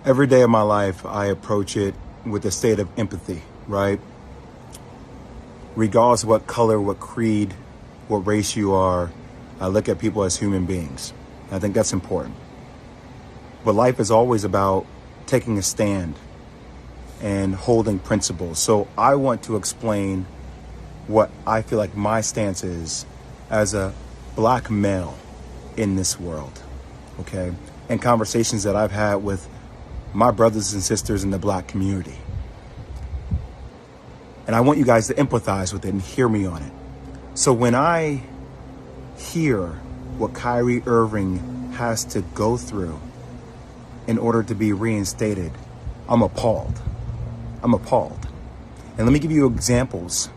Every day of my life, I approach it with a state of empathy, right? Regardless of what color, what creed, what race you are, I look at people as human beings. I think that's important. But life is always about taking a stand and holding principles. So I want to explain what I feel like my stance is as a black male in this world, okay? And conversations that I've had with my brothers and sisters in the black community. And I want you guys to empathize with it and hear me on it. So when I hear what Kyrie Irving has to go through in order to be reinstated, I'm appalled. I'm appalled. And let me give you examples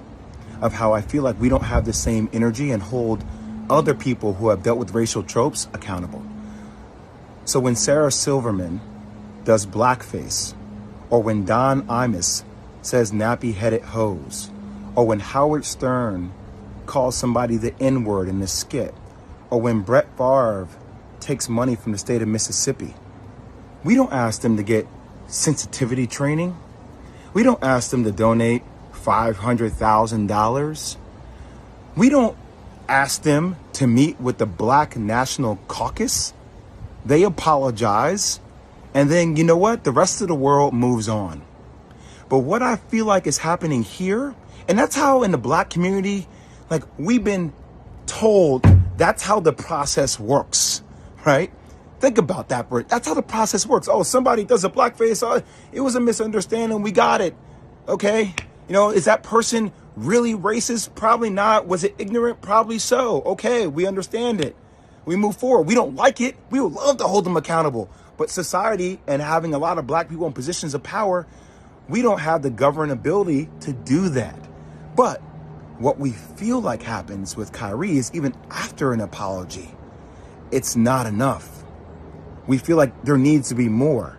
of how I feel like we don't have the same energy and hold other people who have dealt with racial tropes accountable. So when Sarah Silverman does blackface, or when Don Imus says nappy-headed hose, or when Howard Stern calls somebody the N-word in the skit, or when Brett Favre takes money from the state of Mississippi, we don't ask them to get sensitivity training. We don't ask them to donate $500,000. We don't ask them to meet with the Black National Caucus. They apologize. And then, you know what? The rest of the world moves on. But what I feel like is happening here, and that's how in the black community, like we've been told that's how the process works, right? Think about that, Bert. That's how the process works. Oh, somebody does a blackface. Oh, it was a misunderstanding. We got it. Okay. You know, is that person really racist? Probably not. Was it ignorant? Probably so. Okay. We understand it. We move forward. We don't like it. We would love to hold them accountable. But society and having a lot of black people in positions of power, we don't have the governability to do that. But what we feel like happens with Kyrie is even after an apology, it's not enough. We feel like there needs to be more.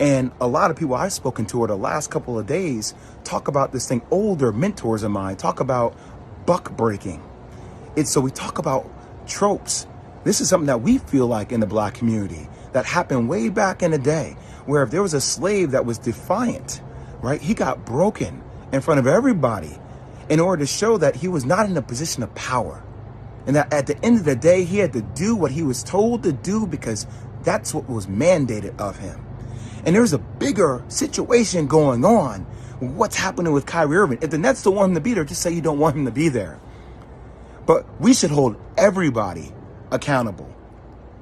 And a lot of people I've spoken to over the last couple of days talk about this thing. Older mentors of mine talk about buck breaking. So we talk about tropes. This is something that we feel like in the black community that happened way back in the day, where if there was a slave that was defiant, right, he got broken in front of everybody in order to show that he was not in a position of power. And that at the end of the day, he had to do what he was told to do because that's what was mandated of him. And there's a bigger situation going on. What's happening with Kyrie Irving? If the Nets don't want him to be there, just say you don't want him to be there. But we should hold everybody accountable,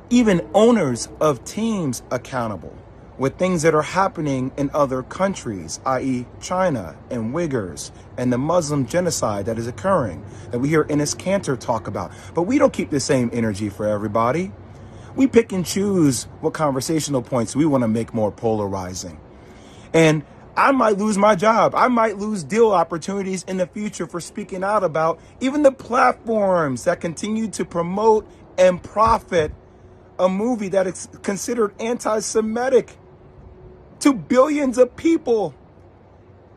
even owners of teams accountable with things that are happening in other countries, i.e. China and Uyghurs and the Muslim genocide that is occurring that we hear Enes Kanter talk about. But we don't keep the same energy for everybody. We pick and choose what conversational points we want to make more polarizing. And I might lose my job. I might lose deal opportunities in the future for speaking out about even the platforms that continue to promote and profit a movie that is considered anti-Semitic to billions of people.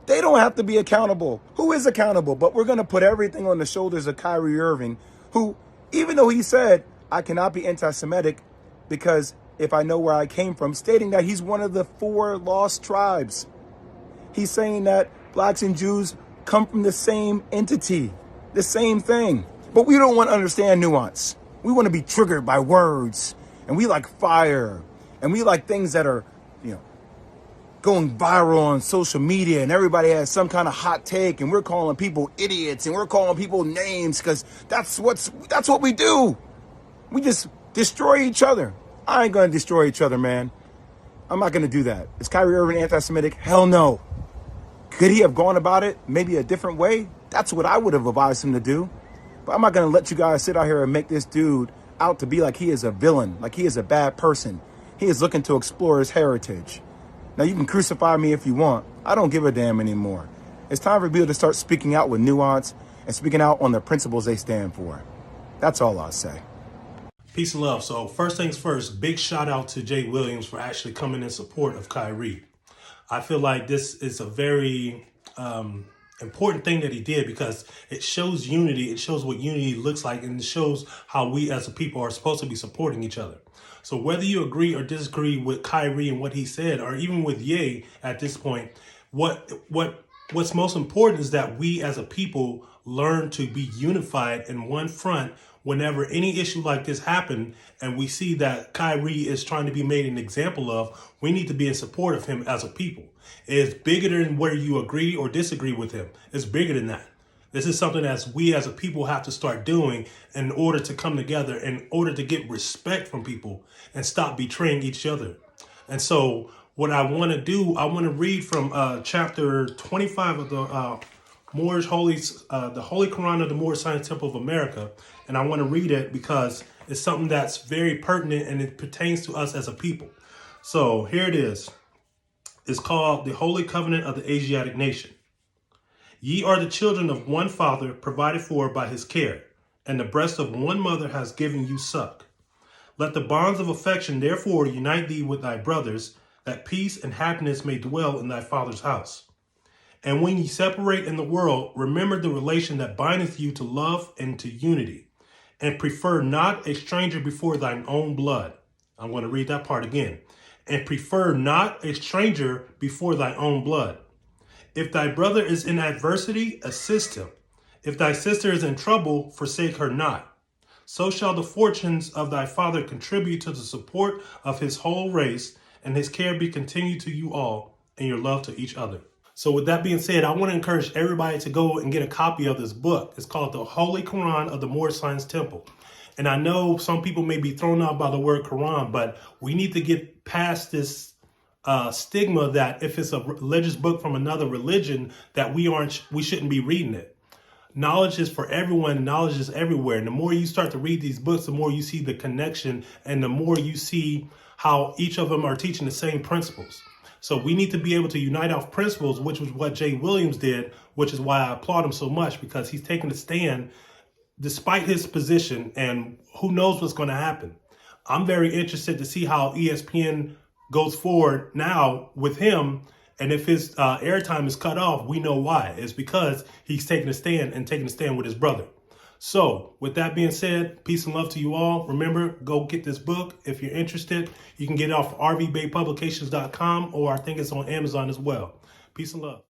They don't have to be accountable. Who is accountable? But we're going to put everything on the shoulders of Kyrie Irving, who, even though he said, I cannot be anti-Semitic because if I know where I came from, stating that he's one of the 4 lost tribes. He's saying that blacks and Jews come from the same entity, the same thing. But we don't want to understand nuance. We want to be triggered by words. And we like fire. And we like things that are, going viral on social media. And everybody has some kind of hot take. And we're calling people idiots. And we're calling people names because that's what we do. We just destroy each other. I ain't going to destroy each other, man. I'm not going to do that. Is Kyrie Irving anti-Semitic? Hell no. Could he have gone about it maybe a different way? That's what I would have advised him to do. But I'm not going to let you guys sit out here and make this dude out to be like he is a villain, like he is a bad person. He is looking to explore his heritage. Now, you can crucify me if you want. I don't give a damn anymore. It's time for people to start speaking out with nuance and speaking out on the principles they stand for. That's all I'll say. Peace and love. So first things first, big shout out to Jay Williams for actually coming in support of Kyrie. I feel like this is a very important thing that he did because it shows unity. It shows what unity looks like, and it shows how we as a people are supposed to be supporting each other. So whether you agree or disagree with Kyrie and what he said, or even with Ye at this point, what's most important is that we as a people learn to be unified in one front whenever any issue like this happen, and we see that Kyrie is trying to be made an example of. We need to be in support of him as a people. It's bigger than where you agree or disagree with him. It's bigger than that. This is something that we as a people have to start doing in order to come together, in order to get respect from people and stop betraying each other. And so what I want to do, I want to read from chapter 25 of the Moorish the Holy Quran of the Moorish Science Temple of America. And I want to read it because it's something that's very pertinent and it pertains to us as a people. So here it is. It's called the Holy Covenant of the Asiatic Nation. Ye are the children of one father, provided for by his care, and the breast of one mother has given you suck. Let the bonds of affection therefore unite thee with thy brothers, that peace and happiness may dwell in thy father's house. And when ye separate in the world, remember the relation that bindeth you to love and to unity, and prefer not a stranger before thine own blood. I'm going to read that part again. And prefer not a stranger before thy own blood. If thy brother is in adversity, assist him. If thy sister is in trouble, forsake her not. So shall the fortunes of thy father contribute to the support of his whole race, and his care be continued to you all, and your love to each other. So with that being said, I want to encourage everybody to go and get a copy of this book. It's called the Holy Quran of the Moorish Science Temple. And I know some people may be thrown out by the word Quran, but we need to get past this stigma that if it's a religious book from another religion, that we shouldn't be reading it. Knowledge is for everyone. Knowledge is everywhere. And the more you start to read these books, the more you see the connection and the more you see how each of them are teaching the same principles. So we need to be able to unite our principles, which was what Jay Williams did, which is why I applaud him so much, because he's taking a stand despite his position, and who knows what's going to happen. I'm very interested to see how ESPN goes forward now with him. And if his airtime is cut off, we know why. It's because he's taking a stand and taking a stand with his brother. So with that being said, peace and love to you all. Remember, go get this book. If you're interested, you can get it off rvbaypublications.com, or I think it's on Amazon as well. Peace and love.